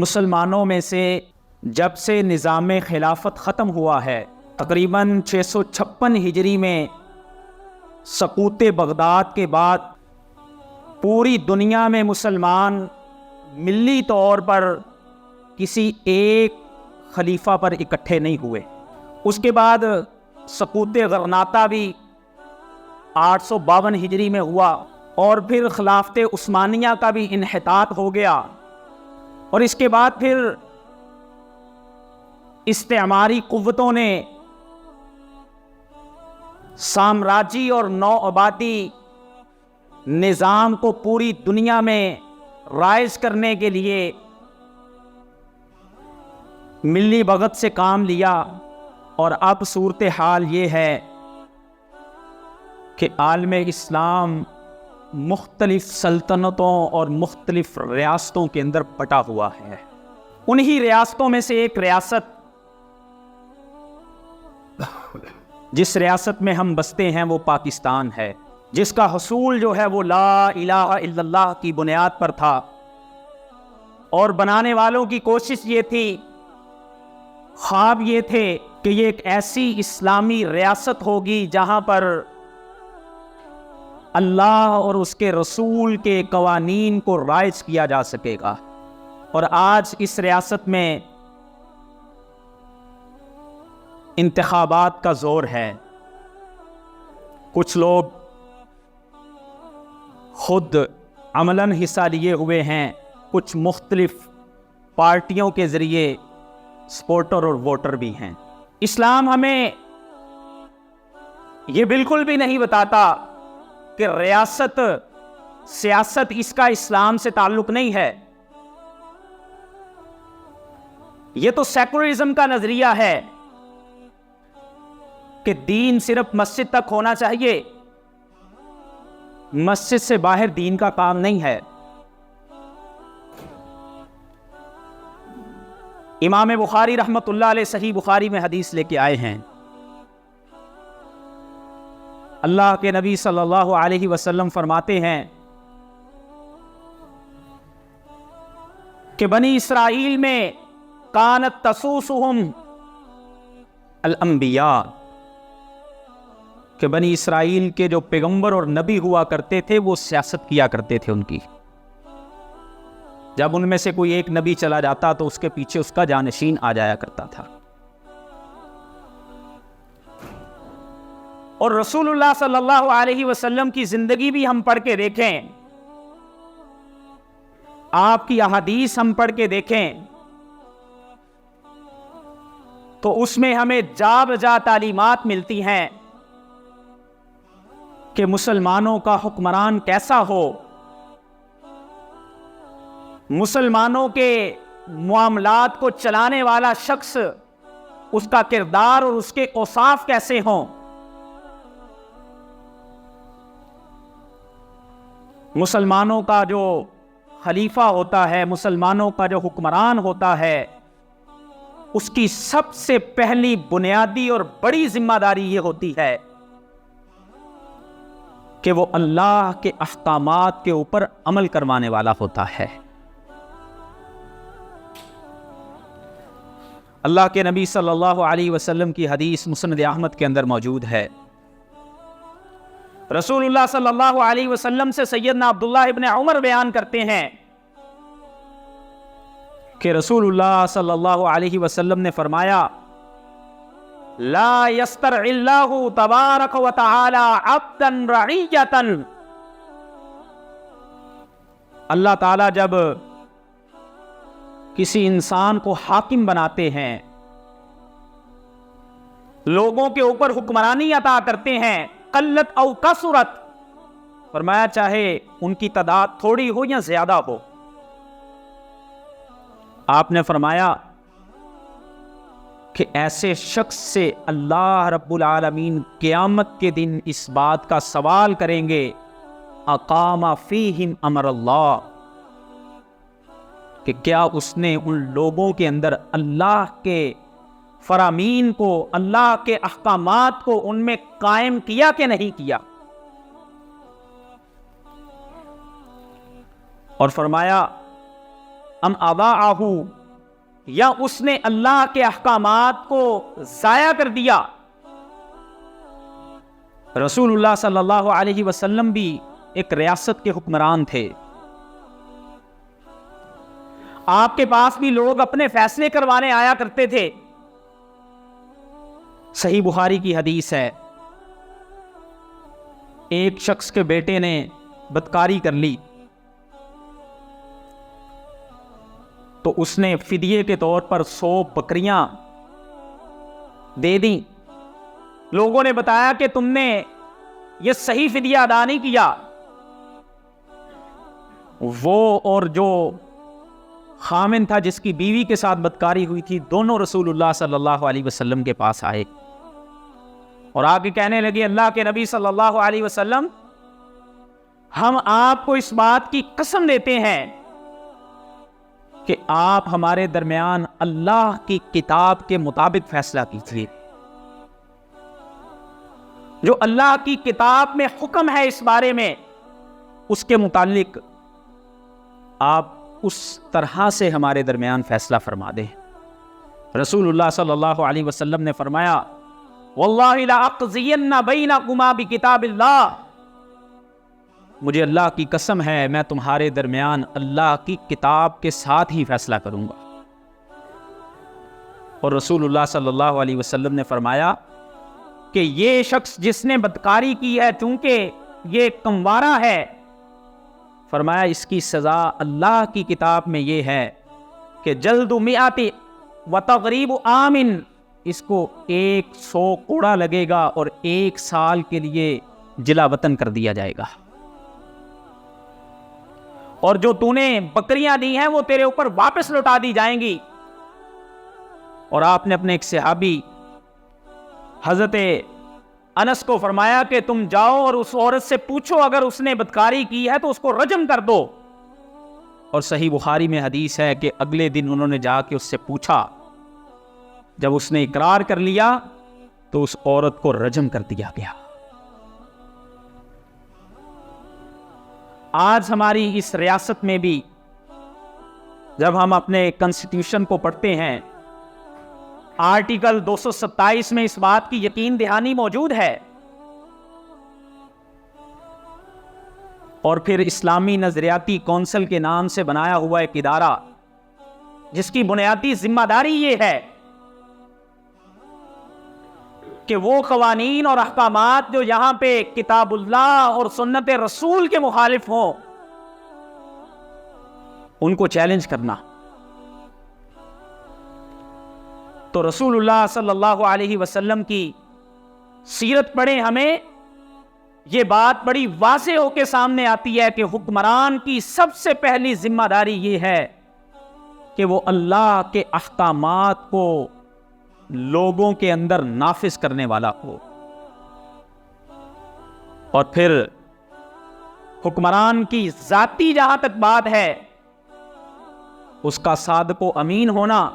مسلمانوں میں سے جب سے نظام خلافت ختم ہوا ہے، تقریباً 656 ہجری میں سقوط بغداد کے بعد پوری دنیا میں مسلمان ملی طور پر کسی ایک خلیفہ پر اکٹھے نہیں ہوئے۔ اس کے بعد سقوط غرناطہ بھی 852 ہجری میں ہوا، اور پھر خلافت عثمانیہ کا بھی انحطاط ہو گیا، اور اس کے بعد پھر استعماری قوتوں نے سامراجی اور نو آبادی نظام کو پوری دنیا میں رائج کرنے کے لیے ملی بغت سے کام لیا، اور اب صورتحال یہ ہے کہ عالم اسلام مختلف سلطنتوں اور مختلف ریاستوں کے اندر بٹا ہوا ہے۔ انہی ریاستوں میں سے ایک ریاست جس ریاست میں ہم بستے ہیں وہ پاکستان ہے، جس کا حصول جو ہے وہ لا الہ الا اللہ کی بنیاد پر تھا، اور بنانے والوں کی کوشش یہ تھی، خواب یہ تھے کہ یہ ایک ایسی اسلامی ریاست ہوگی جہاں پر اللہ اور اس کے رسول کے قوانین کو رائج کیا جا سکے گا۔ اور آج اس ریاست میں انتخابات کا زور ہے۔ کچھ لوگ خود عملاً حصہ لیے ہوئے ہیں، کچھ مختلف پارٹیوں کے ذریعے سپورٹر اور ووٹر بھی ہیں۔ اسلام ہمیں یہ بالکل بھی نہیں بتاتا کہ ریاست سیاست اس کا اسلام سے تعلق نہیں ہے۔ یہ تو سیکولرزم کا نظریہ ہے کہ دین صرف مسجد تک ہونا چاہیے، مسجد سے باہر دین کا کام نہیں ہے۔ امام بخاری رحمت اللہ علیہ صحیح بخاری میں حدیث لے کے آئے ہیں، اللہ کے نبی صلی اللہ علیہ وسلم فرماتے ہیں کہ بنی اسرائیل میں کانت تسوسہم الانبیاء، کہ بنی اسرائیل کے جو پیغمبر اور نبی ہوا کرتے تھے وہ سیاست کیا کرتے تھے ان کی۔ جب ان میں سے کوئی ایک نبی چلا جاتا تو اس کے پیچھے اس کا جانشین آ جایا کرتا تھا۔ اور رسول اللہ صلی اللہ علیہ وسلم کی زندگی بھی ہم پڑھ کے دیکھیں، آپ کی احادیث ہم پڑھ کے دیکھیں، تو اس میں ہمیں جا بجا تعلیمات ملتی ہیں کہ مسلمانوں کا حکمران کیسا ہو، مسلمانوں کے معاملات کو چلانے والا شخص، اس کا کردار اور اس کے اوصاف کیسے ہوں۔ مسلمانوں کا جو خلیفہ ہوتا ہے، مسلمانوں کا جو حکمران ہوتا ہے، اس کی سب سے پہلی بنیادی اور بڑی ذمہ داری یہ ہوتی ہے کہ وہ اللہ کے احکامات کے اوپر عمل کروانے والا ہوتا ہے۔ اللہ کے نبی صلی اللہ علیہ وسلم کی حدیث مسند احمد کے اندر موجود ہے، رسول اللہ صلی اللہ علیہ وسلم سے سیدنا عبداللہ ابن عمر بیان کرتے ہیں کہ رسول اللہ صلی اللہ علیہ وسلم نے فرمایا، لا یسترع اللہ تبارک و تعالی عبدا رعیتا، اللہ تعالی جب کسی انسان کو حاکم بناتے ہیں، لوگوں کے اوپر حکمرانی عطا کرتے ہیں، قلت او کثرت، فرمایا چاہے ان کی تعداد تھوڑی ہو یا زیادہ ہو، آپ نے فرمایا کہ ایسے شخص سے اللہ رب العالمین قیامت کے دن اس بات کا سوال کریں گے، اقام فیہم امر اللہ، کہ کیا اس نے ان لوگوں کے اندر اللہ کے فرامین کو، اللہ کے احکامات کو ان میں قائم کیا کہ نہیں کیا۔ اور فرمایا ام اضاعہ، یا اس نے اللہ کے احکامات کو ضائع کر دیا۔ رسول اللہ صلی اللہ علیہ وسلم بھی ایک ریاست کے حکمران تھے، آپ کے پاس بھی لوگ اپنے فیصلے کروانے آیا کرتے تھے۔ صحیح بخاری کی حدیث ہے، ایک شخص کے بیٹے نے بدکاری کر لی تو اس نے فدیے کے طور پر 100 بکریاں دے دیں۔ لوگوں نے بتایا کہ تم نے یہ صحیح فدیہ ادا نہیں کیا۔ وہ اور جو خامن تھا جس کی بیوی کے ساتھ بدکاری ہوئی تھی، دونوں رسول اللہ صلی اللہ علیہ وسلم کے پاس آئے اور آگے کہنے لگے، اللہ کے نبی صلی اللہ علیہ وسلم، ہم آپ کو اس بات کی قسم دیتے ہیں کہ آپ ہمارے درمیان اللہ کی کتاب کے مطابق فیصلہ کیجیے۔ جو اللہ کی کتاب میں حکم ہے اس بارے میں، اس کے متعلق آپ اس طرح سے ہمارے درمیان فیصلہ فرما دیں۔ رسول اللہ صلی اللہ علیہ وسلم نے فرمایا، واللہ لأقضین بینکما بکتاب اللہ، مجھے اللہ کی قسم ہے میں تمہارے درمیان اللہ کی کتاب کے ساتھ ہی فیصلہ کروں گا۔ اور رسول اللہ صلی اللہ علیہ وسلم نے فرمایا کہ یہ شخص جس نے بدکاری کی ہے، چونکہ یہ کموارہ ہے، فرمایا اس کی سزا اللہ کی کتاب میں یہ ہے کہ جلد 100 و تغریب عام، اس کو 100 کوڑا لگے گا اور 1 سال کے لیے جلا وطن کر دیا جائے گا، اور جو تو نے بکریاں دی ہیں وہ تیرے اوپر واپس لوٹا دی جائیں گی۔ اور آپ نے اپنے ایک صحابی حضرت انس کو فرمایا کہ تم جاؤ اور اس عورت سے پوچھو، اگر اس نے بدکاری کی ہے تو اس کو رجم کر دو۔ اور صحیح بخاری میں حدیث ہے کہ اگلے دن انہوں نے جا کے اس سے پوچھا، جب اس نے اقرار کر لیا تو اس عورت کو رجم کر دیا گیا۔ آج ہماری اس ریاست میں بھی جب ہم اپنے کنسٹیٹیوشن کو پڑھتے ہیں، آرٹیکل 227 میں اس بات کی یقین دہانی موجود ہے، اور پھر اسلامی نظریاتی کونسل کے نام سے بنایا ہوا ایک ادارہ جس کی بنیادی ذمہ داری یہ ہے کہ وہ قوانین اور احکامات جو یہاں پہ کتاب اللہ اور سنت رسول کے مخالف ہوں ان کو چیلنج کرنا۔ تو رسول اللہ صلی اللہ علیہ وسلم کی سیرت پڑھیں، ہمیں یہ بات بڑی واضح ہو کے سامنے آتی ہے کہ حکمران کی سب سے پہلی ذمہ داری یہ ہے کہ وہ اللہ کے احکامات کو لوگوں کے اندر نافذ کرنے والا ہو، اور پھر حکمران کی ذاتی جہاں تک بات ہے، اس کا صادق و امین ہونا،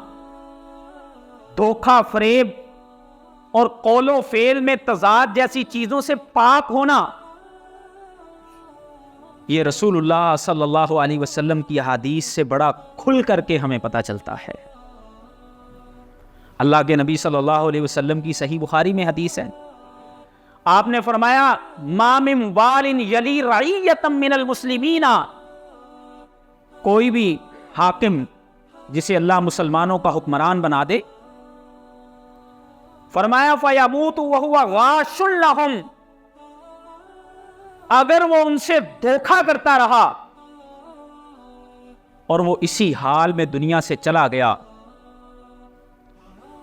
دھوکہ فریب اور قول و فعل میں تضاد جیسی چیزوں سے پاک ہونا، یہ رسول اللہ صلی اللہ علیہ وسلم کی احادیث سے بڑا کھل کر کے ہمیں پتہ چلتا ہے۔ اللہ کے نبی صلی اللہ علیہ وسلم کی صحیح بخاری میں حدیث ہے، آپ نے فرمایا، ما من وال یلی رعیۃ من المسلمین، کوئی بھی حاکم جسے اللہ مسلمانوں کا حکمران بنا دے، فرمایا فیموت وہو غاش لہم، اگر وہ ان سے دھوکا کرتا رہا اور وہ اسی حال میں دنیا سے چلا گیا،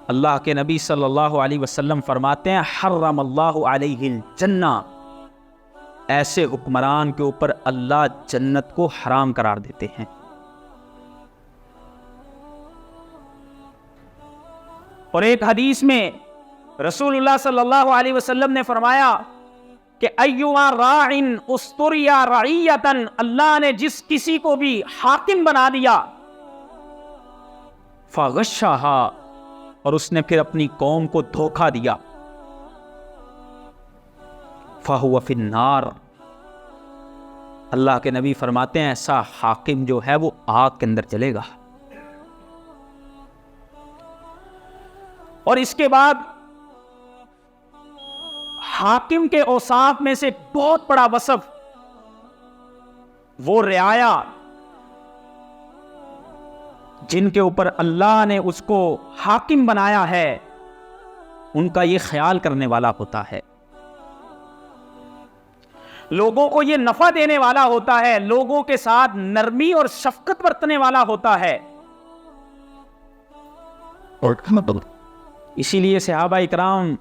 اللہ کے نبی صلی اللہ علیہ وسلم فرماتے ہیں، حرم اللہ علیہ الجنہ، ایسے حکمران کے اوپر اللہ جنت کو حرام قرار دیتے ہیں۔ اور ایک حدیث میں رسول اللہ صلی اللہ علیہ وسلم نے فرمایا کہ ایما راعن استریا رعیتن، اللہ نے جس کسی کو بھی حاکم بنا دیا، فغشہا، اور اس نے پھر اپنی قوم کو دھوکا دیا، فہو فی النار، اللہ کے نبی فرماتے ہیں ایسا حاکم جو ہے وہ آگ کے اندر جلے گا. اور اس کے بعد حاکم کے اوصاف میں سے بہت بڑا وصف وہ رعایا جن کے اوپر اللہ نے اس کو حاکم بنایا ہے، ان کا یہ خیال کرنے والا ہوتا ہے، لوگوں کو یہ نفع دینے والا ہوتا ہے، لوگوں کے ساتھ نرمی اور شفقت برتنے والا ہوتا ہے. اسی لیے صحابہ اکرام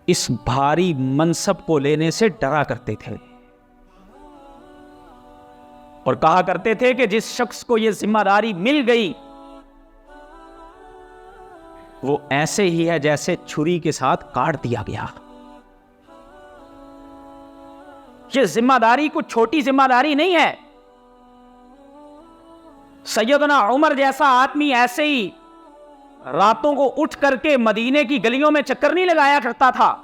اس بھاری منصب کو لینے سے ڈرا کرتے تھے اور کہا کرتے تھے کہ جس شخص کو یہ ذمہ داری مل گئی وہ ایسے ہی ہے جیسے چھری کے ساتھ کاٹ دیا گیا. یہ ذمہ داری کچھ چھوٹی ذمہ داری نہیں ہے. سیدنا عمر جیسا آدمی ایسے ہی راتوں کو اٹھ کر کے مدینے کی گلیوں میں چکر نہیں لگایا کرتا تھا.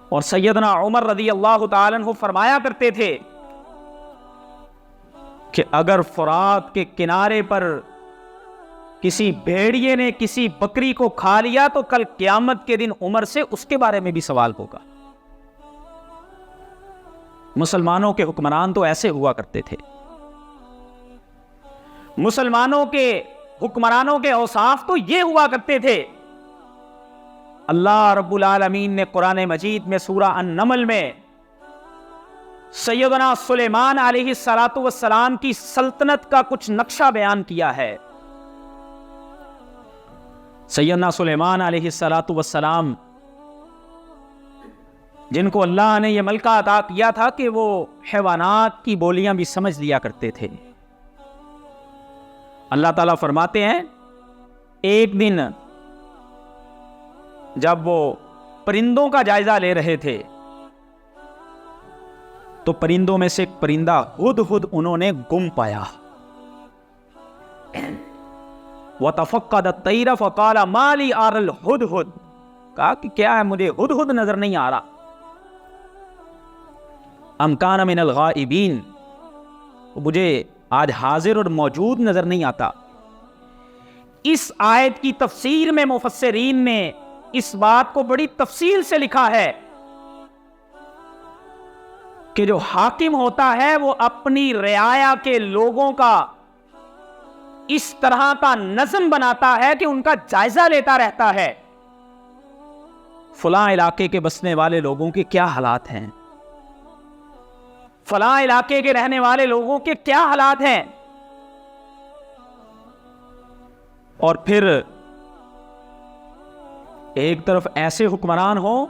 اور سیدنا عمر رضی اللہ تعالیٰ عنہ فرمایا کرتے تھے کہ اگر فرات کے کنارے پر کسی بھیڑیے نے کسی بکری کو کھا لیا تو کل قیامت کے دن عمر سے اس کے بارے میں بھی سوال ہوگا. مسلمانوں کے حکمران تو ایسے ہوا کرتے تھے. مسلمانوں کے حکمرانوں کے اوصاف تو یہ ہوا کرتے تھے. اللہ رب العالمین نے قرآن مجید میں سورہ النمل میں سیدنا سلیمان علیہ السلام کی سلطنت کا کچھ نقشہ بیان کیا ہے. سیدنا سلیمان علیہ السلام جن کو اللہ نے یہ ملکہ عطا کیا تھا کہ وہ حیوانات کی بولیاں بھی سمجھ لیا کرتے تھے. اللہ تعالیٰ فرماتے ہیں ایک دن جب وہ پرندوں کا جائزہ لے رہے تھے تو پرندوں میں سے ایک پرندہ ہدہد انہوں نے گم پایا. وَتَفَقَّدَ الطَّيْرَ فَقَالَ مَا لِي أَرَى الْهُدْهُدْ، کہا کہ کیا ہے مجھے ہدہد نظر نہیں آ رہا. أَمْ كَانَ مِنَ الْغَائِبِينَ، مجھے آج حاضر اور موجود نظر نہیں آتا. اس آیت کی تفسیر میں مفسرین نے اس بات کو بڑی تفصیل سے لکھا ہے کہ جو حاکم ہوتا ہے وہ اپنی رعایا کے لوگوں کا اس طرح کا نظم بناتا ہے کہ ان کا جائزہ لیتا رہتا ہے. فلاں علاقے کے بسنے والے لوگوں کے کیا حالات ہیں، فلاں علاقے کے رہنے والے لوگوں کے کیا حالات ہیں. اور پھر ایک طرف ایسے حکمران ہوں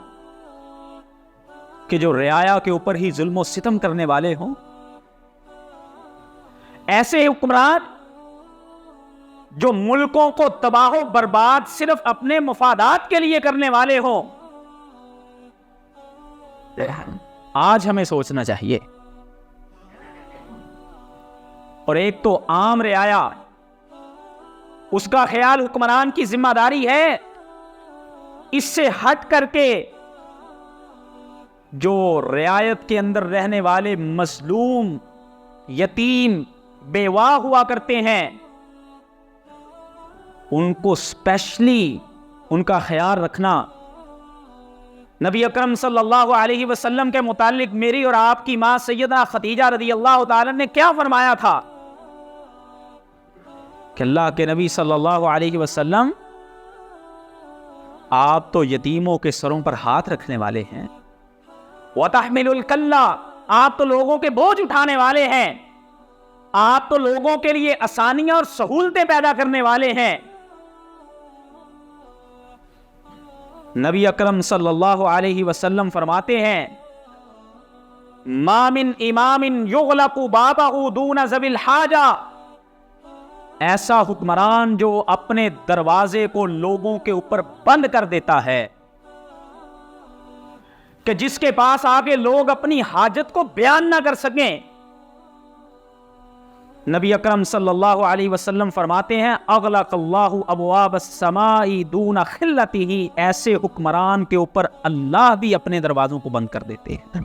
کہ جو رعایا کے اوپر ہی ظلم و ستم کرنے والے ہوں، ایسے حکمران جو ملکوں کو تباہ و برباد صرف اپنے مفادات کے لیے کرنے والے ہوں. آج ہمیں سوچنا چاہیے. اور ایک تو عام رعایا، اس کا خیال حکمران کی ذمہ داری ہے اس سے ہٹ کر کے جو رعایت کے اندر رہنے والے مظلوم، یتیم، بیوہ ہوا کرتے ہیں ان کو اسپیشلی ان کا خیال رکھنا. نبی اکرم صلی اللہ علیہ وسلم کے متعلق میری اور آپ کی ماں سیدہ خدیجہ رضی اللہ تعالی نے کیا فرمایا تھا کہ اللہ کے نبی صلی اللہ علیہ وسلم آپ تو یتیموں کے سروں پر ہاتھ رکھنے والے ہیں. وَتَحْمِلُ الْكَلَّ، آپ تو لوگوں کے بوجھ اٹھانے والے ہیں، آپ تو لوگوں کے لیے آسانیاں اور سہولتیں پیدا کرنے والے ہیں. نبی اکرم صلی اللہ علیہ وسلم فرماتے ہیں مَا مِنْ إِمَامٍ يُغْلَقُ بَابَهُ دُونَ ذَوِي الْحَاجَةِ، ایسا حکمران جو اپنے دروازے کو لوگوں کے اوپر بند کر دیتا ہے کہ جس کے پاس آگے لوگ اپنی حاجت کو بیان نہ کر سکیں. نبی اکرم صلی اللہ علیہ وسلم فرماتے ہیں اغلق اللہ ابواب السماء دون خلتہ، ایسے حکمران کے اوپر اللہ بھی اپنے دروازوں کو بند کر دیتے ہیں.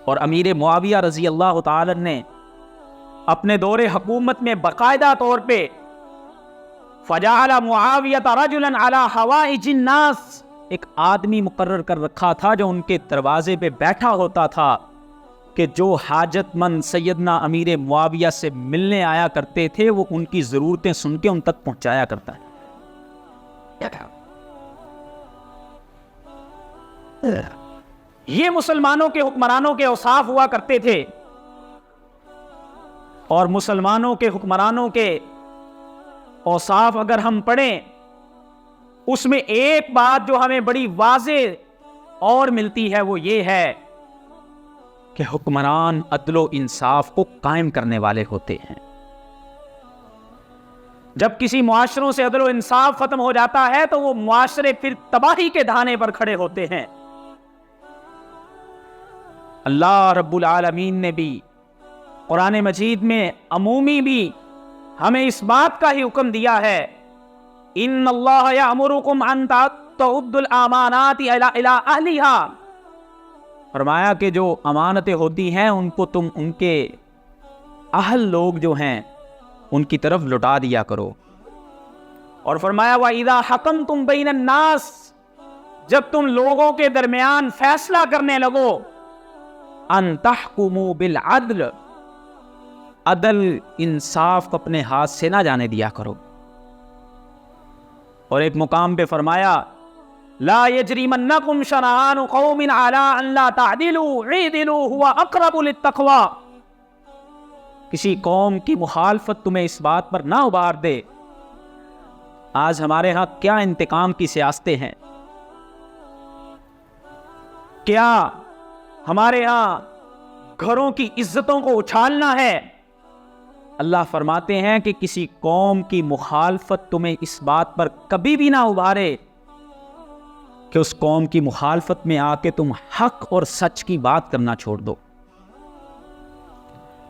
اور امیر معاویہ رضی اللہ تعالی نے اپنے دور حکومت میں باقاعدہ طور پہ فجعل معاویہ رجلا علی حوائج الناس، ایک آدمی مقرر کر رکھا تھا جو ان کے دروازے پہ بیٹھا ہوتا تھا کہ جو حاجت مند سیدنا امیر معاویہ سے ملنے آیا کرتے تھے وہ ان کی ضرورتیں سن کے ان تک پہنچایا کرتا ہے. یہ مسلمانوں کے حکمرانوں کے اوصاف ہوا کرتے تھے. اور مسلمانوں کے حکمرانوں کے اوصاف اگر ہم پڑھیں اس میں ایک بات جو ہمیں بڑی واضح اور ملتی ہے وہ یہ ہے کہ حکمران عدل و انصاف کو قائم کرنے والے ہوتے ہیں. جب کسی معاشروں سے عدل و انصاف ختم ہو جاتا ہے تو وہ معاشرے پھر تباہی کے دھانے پر کھڑے ہوتے ہیں. اللہ رب العالمین نے بھی قرآن مجید میں عمومی بھی ہمیں اس بات کا ہی حکم دیا ہے ان اللہ یأمرکم ان تعدوا الامانات الی اہلہا، فرمایا کہ جو امانتیں ہوتی ہیں ان کو تم ان کے اہل لوگ جو ہیں ان کی طرف لوٹا دیا کرو. اور فرمایا وَإِذَا حَكَمْتُمْ بَيْنَ النَّاسِ، جب تم لوگوں کے درمیان فیصلہ کرنے لگو ان تحکموا بالعدل، عدل انصاف کو اپنے ہاتھ سے نہ جانے دیا کرو. اور ایک مقام پہ فرمایا لا یجرمنکم شنآن قوم علی ان لا تعدلوا اعدلوا هو اقرب للتقوی، کسی قوم کی مخالفت تمہیں اس بات پر نہ ابھار دے. آج ہمارے ہاں کیا انتقام کی سیاستیں ہیں، کیا ہمارے ہاں گھروں کی عزتوں کو اچھالنا ہے. اللہ فرماتے ہیں کہ کسی قوم کی مخالفت تمہیں اس بات پر کبھی بھی نہ ابھارے کہ اس قوم کی مخالفت میں آ کے تم حق اور سچ کی بات کرنا چھوڑ دو.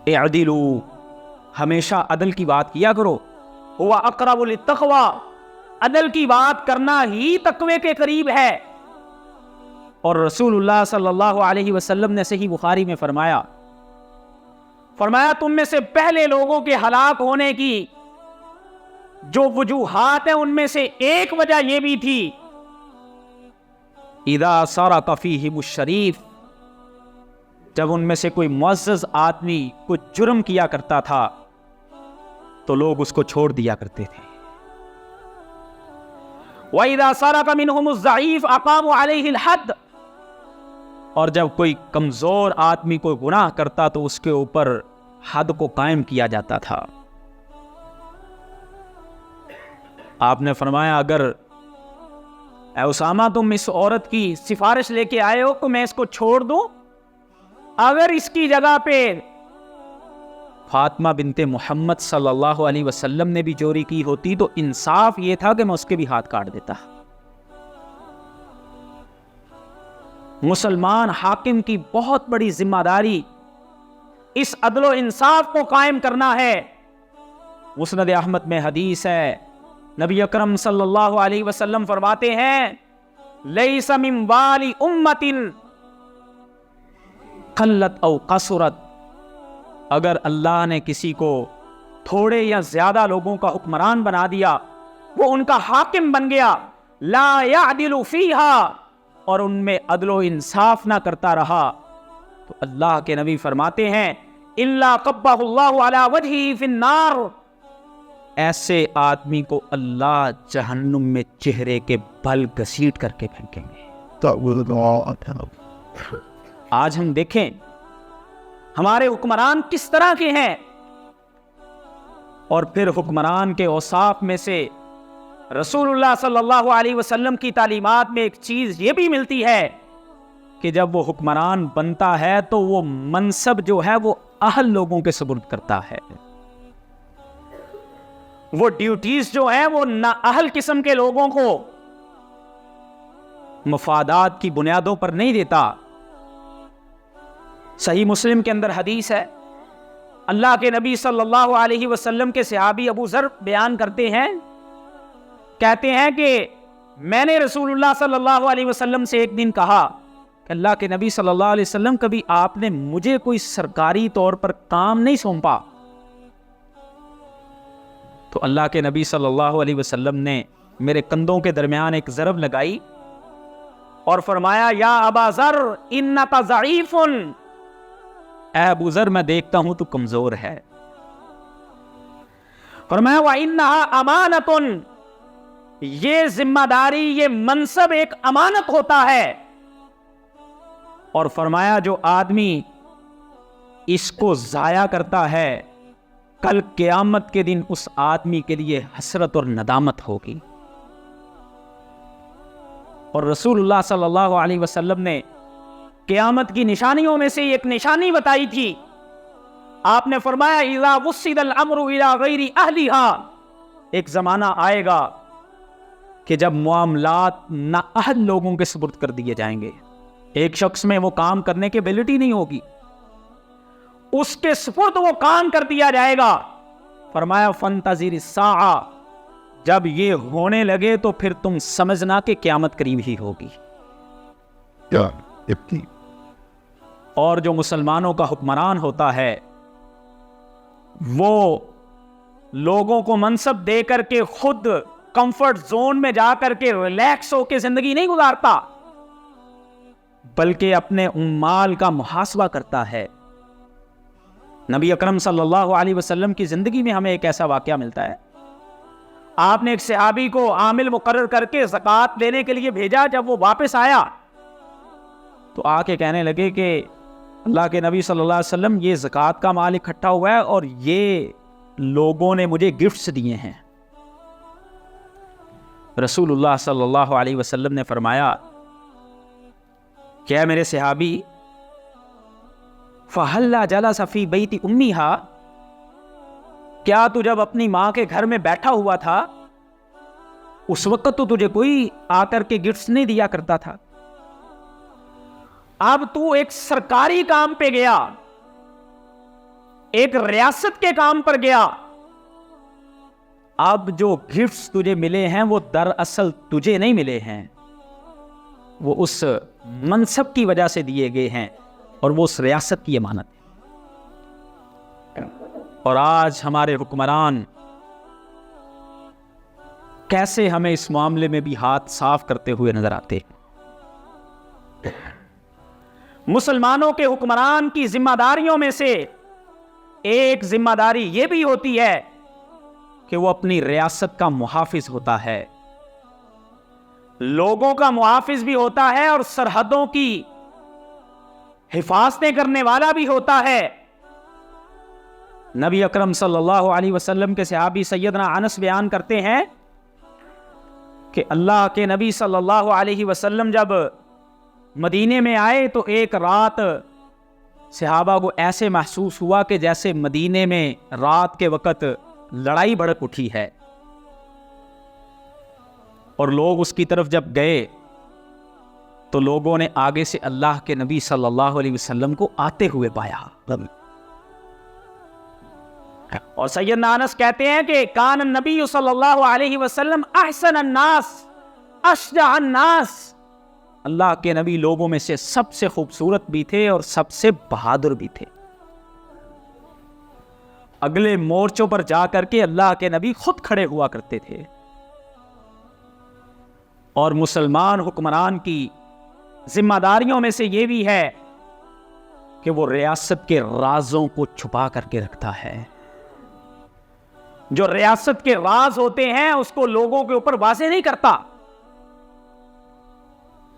اعدلوا، ہمیشہ عدل کی بات کیا کرو. ہوا اقرب للتقوی، عدل کی بات کرنا ہی تقوی کے قریب ہے. اور رسول اللہ صلی اللہ علیہ وسلم نے صحیح بخاری میں فرمایا تم میں سے پہلے لوگوں کے ہلاک ہونے کی جو وجوہات ہیں ان میں سے ایک وجہ یہ بھی تھی اذا سرق فیہم الشریف، جب ان میں سے کوئی معزز آدمی کوئی جرم کیا کرتا تھا تو لوگ اس کو چھوڑ دیا کرتے تھے. وَإِذَا سَرَقَ مِنْهُمُ الضَّعِيفُ أَقَامُوا عَلَيْهِ الْحَدَّ، اور جب کوئی کمزور آدمی کوئی گناہ کرتا تو اس کے اوپر حد کو قائم کیا جاتا تھا. آپ نے فرمایا اگر اے اسامہ تم اس عورت کی سفارش لے کے آئے ہو تو میں اس کو چھوڑ دوں، اگر اس کی جگہ پہ فاطمہ بنت محمد صلی اللہ علیہ وسلم نے بھی چوری کی ہوتی تو انصاف یہ تھا کہ میں اس کے بھی ہاتھ کاٹ دیتا. مسلمان حاکم کی بہت بڑی ذمہ داری اس عدل و انصاف کو قائم کرنا ہے. مسند احمد میں حدیث ہے، نبی اکرم صلی اللہ علیہ وسلم فرماتے ہیں لیس من والی امت قلت او قصرت، اگر اللہ نے کسی کو تھوڑے یا زیادہ لوگوں کا حکمران بنا دیا، وہ ان کا حاکم بن گیا، لا یعدل فیہا، اور ان میں عدل و انصاف نہ کرتا رہا، تو اللہ کے نبی فرماتے ہیں الا قبہ اللہ علی وجہہ فی النار، ایسے آدمی کو اللہ جہنم میں چہرے کے بل گھسیٹ کر کے پھینکیں گے. آج ہم دیکھیں ہمارے حکمران کس طرح کے ہیں، اور پھر حکمران کے اوصاف میں سے رسول اللہ صلی اللہ علیہ وسلم کی تعلیمات میں ایک چیز یہ بھی ملتی ہے کہ جب وہ حکمران بنتا ہے تو وہ منصب جو ہے وہ اہل لوگوں کے سپرد کرتا ہے، وہ ڈیوٹیز جو ہیں وہ نہ اہل قسم کے لوگوں کو مفادات کی بنیادوں پر نہیں دیتا. صحیح مسلم کے اندر حدیث ہے، اللہ کے نبی صلی اللہ علیہ وسلم کے صحابی ابو ذر بیان کرتے ہیں، کہتے ہیں کہ میں نے رسول اللہ صلی اللہ علیہ وسلم سے ایک دن کہا کہ اللہ کے نبی صلی اللہ علیہ وسلم، کبھی آپ نے مجھے کوئی سرکاری طور پر کام نہیں سونپا؟ تو اللہ کے نبی صلی اللہ علیہ وسلم نے میرے کندھوں کے درمیان ایک ضرب لگائی اور فرمایا، یا ابا ذر انک ضعیف، اے ابو ذر میں دیکھتا ہوں تو کمزور ہے۔ فرمایا وَإِنَّهَا أَمَانَةٌ، یہ ذمہ داری، یہ منصب ایک امانت ہوتا ہے، اور فرمایا جو آدمی اس کو ضائع کرتا ہے کل قیامت کے دن اس آدمی کے لیے حسرت اور ندامت ہوگی۔ اور رسول اللہ صلی اللہ علیہ وسلم نے قیامت کی نشانیوں میں سے ایک نشانی بتائی تھی، آپ نے فرمایا اذا وصل الامر الى غیر اہلها، ایک زمانہ آئے گا کہ جب معاملات نااہل لوگوں کے سپرد کر دیے جائیں گے، ایک شخص میں وہ کام کرنے کی ایبلٹی نہیں ہوگی، اس کے سپرد وہ کام کر دیا جائے گا۔ فرمایا فانتظر الساعہ، جب یہ ہونے لگے تو پھر تم سمجھنا کہ قیامت قریب ہی ہوگی۔ اور جو مسلمانوں کا حکمران ہوتا ہے وہ لوگوں کو منصب دے کر کے خود کمفرٹ زون میں جا کر کے ریلیکس ہو کے زندگی نہیں گزارتا، بلکہ اپنے مال کا محاسبہ کرتا ہے۔ نبی اکرم صلی اللہ علیہ وسلم کی زندگی میں ہمیں ایک ایسا واقعہ ملتا ہے، آپ نے ایک صحابی کو عامل مقرر کر کے زکوٰۃ لینے کے لیے بھیجا، جب وہ واپس آیا تو آ کے کہنے لگے کہ اللہ کے نبی صلی اللہ علیہ وسلم، یہ زکوٰۃ کا مال اکٹھا ہوا ہے اور یہ لوگوں نے مجھے گفٹس دیے ہیں۔ رسول اللہ صلی اللہ علیہ وسلم نے فرمایا، کیا میرے صحابی فَهَلَّا جَلَسَ فِي بَيْتِ أُمِّهَا، کیا تو جب اپنی ماں کے گھر میں بیٹھا ہوا تھا اس وقت تو تجھے کوئی آ کر کے گفٹس نہیں دیا کرتا تھا، اب تو ایک سرکاری کام پہ گیا، ایک ریاست کے کام پر گیا، اب جو گفٹس تجھے ملے ہیں وہ دراصل تجھے نہیں ملے ہیں، وہ اس منصب کی وجہ سے دیے گئے ہیں اور وہ اس ریاست کی امانت ہے۔ اور آج ہمارے حکمران کیسے ہمیں اس معاملے میں بھی ہاتھ صاف کرتے ہوئے نظر آتے ہیں۔ مسلمانوں کے حکمران کی ذمہ داریوں میں سے ایک ذمہ داری یہ بھی ہوتی ہے کہ وہ اپنی ریاست کا محافظ ہوتا ہے، لوگوں کا محافظ بھی ہوتا ہے اور سرحدوں کی حفاظتیں کرنے والا بھی ہوتا ہے۔ نبی اکرم صلی اللہ علیہ وسلم کے صحابی سیدنا انس بیان کرتے ہیں کہ اللہ کے نبی صلی اللہ علیہ وسلم جب مدینے میں آئے تو ایک رات صحابہ کو ایسے محسوس ہوا کہ جیسے مدینے میں رات کے وقت لڑائی بھڑک اٹھی ہے، اور لوگ اس کی طرف جب گئے تو لوگوں نے آگے سے اللہ کے نبی صلی اللہ علیہ وسلم کو آتے ہوئے پایا۔ اور سیدنا انس کہتے ہیں کہ کان النبی صلی اللہ علیہ وسلم احسن الناس اشجع الناس، اللہ کے نبی لوگوں میں سے سب سے خوبصورت بھی تھے اور سب سے بہادر بھی تھے۔ اگلے مورچوں پر جا کر کے اللہ کے نبی خود کھڑے ہوا کرتے تھے۔ اور مسلمان حکمران کی ذمہ داریوں میں سے یہ بھی ہے کہ وہ ریاست کے رازوں کو چھپا کر کے رکھتا ہے، جو ریاست کے راز ہوتے ہیں اس کو لوگوں کے اوپر واضح نہیں کرتا،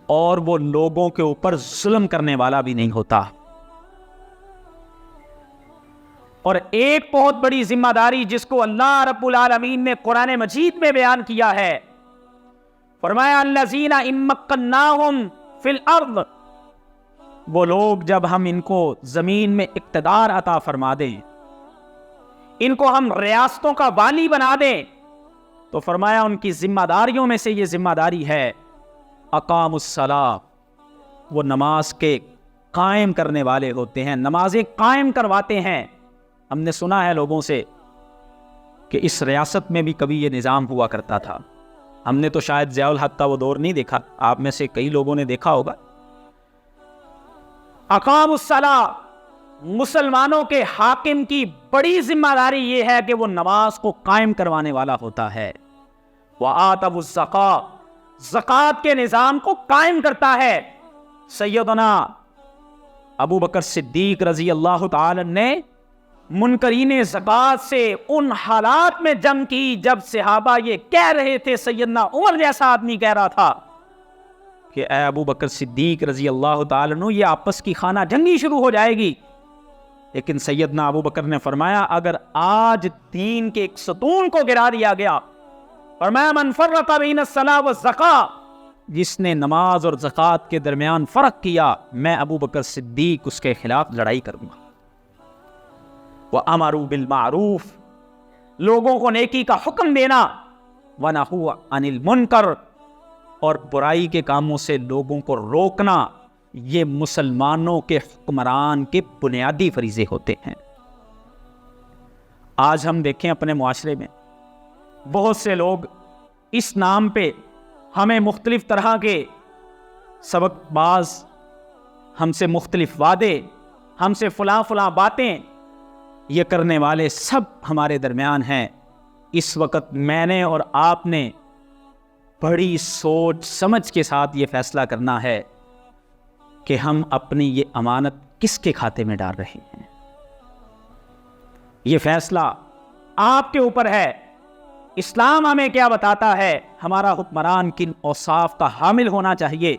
اور وہ لوگوں کے اوپر ظلم کرنے والا بھی نہیں ہوتا۔ اور ایک بہت بڑی ذمہ داری جس کو اللہ رب العالمین نے قرآن مجید میں بیان کیا ہے، فرمایا الذین ان مکناہم فی الارض، وہ لوگ جب ہم ان کو زمین میں اقتدار عطا فرما دیں، ان کو ہم ریاستوں کا والی بنا دیں، تو فرمایا ان کی ذمہ داریوں میں سے یہ ذمہ داری ہے اقام الصلاۃ، وہ نماز کے قائم کرنے والے ہوتے ہیں، نمازیں قائم کرواتے ہیں۔ ہم نے سنا ہے لوگوں سے کہ اس ریاست میں بھی کبھی یہ نظام ہوا کرتا تھا۔ ہم نے تو شاید ضیاء الحق کا وہ دور نہیں دیکھا، آپ میں سے کئی لوگوں نے دیکھا ہوگا۔ اقام الصلاۃ، مسلمانوں کے حاکم کی بڑی ذمہ داری یہ ہے کہ وہ نماز کو قائم کروانے والا ہوتا ہے۔ وآتوا الزکاۃ، زکوٰۃ کے نظام کو قائم کرتا ہے۔ سیدنا ابو بکر صدیق رضی اللہ تعالی نے منکرین زکوٰۃ سے ان حالات میں جنگ کی جب صحابہ یہ کہہ رہے تھے، سیدنا عمر جیسا آدمی کہہ رہا تھا کہ اے ابو بکر صدیق رضی اللہ تعالیٰ عنہ، یہ آپس کی خانہ جنگی شروع ہو جائے گی۔ لیکن سیدنا ابو بکر نے فرمایا اگر آج دین کے ایک ستون کو گرا دیا گیا، فرمایا من فرق بین الصلاۃ والزکاۃ، جس نے نماز اور زکوٰۃ کے درمیان فرق کیا، میں ابو بکر صدیق اس کے خلاف لڑائی کروں گا۔ وَأَمَرُوا بِالْمَعْرُوفِ، لوگوں کو نیکی کا حکم دینا، وَنَهُوا عَنِ الْمُنْكَرِ، اور برائی کے کاموں سے لوگوں کو روکنا، یہ مسلمانوں کے حکمران کے بنیادی فریضے ہوتے ہیں۔ آج ہم دیکھیں اپنے معاشرے میں بہت سے لوگ اس نام پہ ہمیں مختلف طرح کے سبق باز، ہم سے مختلف وعدے، ہم سے فلاں فلاں باتیں یہ کرنے والے سب ہمارے درمیان ہیں۔ اس وقت میں نے اور آپ نے بڑی سوچ سمجھ کے ساتھ یہ فیصلہ کرنا ہے کہ ہم اپنی یہ امانت کس کے کھاتے میں ڈال رہے ہیں۔ یہ فیصلہ آپ کے اوپر ہے۔ اسلام ہمیں کیا بتاتا ہے، ہمارا حکمران کن اوصاف کا حامل ہونا چاہیے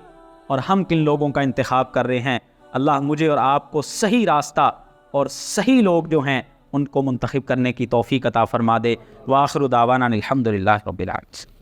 اور ہم کن لوگوں کا انتخاب کر رہے ہیں۔ اللہ مجھے اور آپ کو صحیح راستہ اور صحیح لوگ جو ہیں ان کو منتخب کرنے کی توفیق عطا فرما دے۔ وآخر دعوانا الحمدللہ رب العالمین۔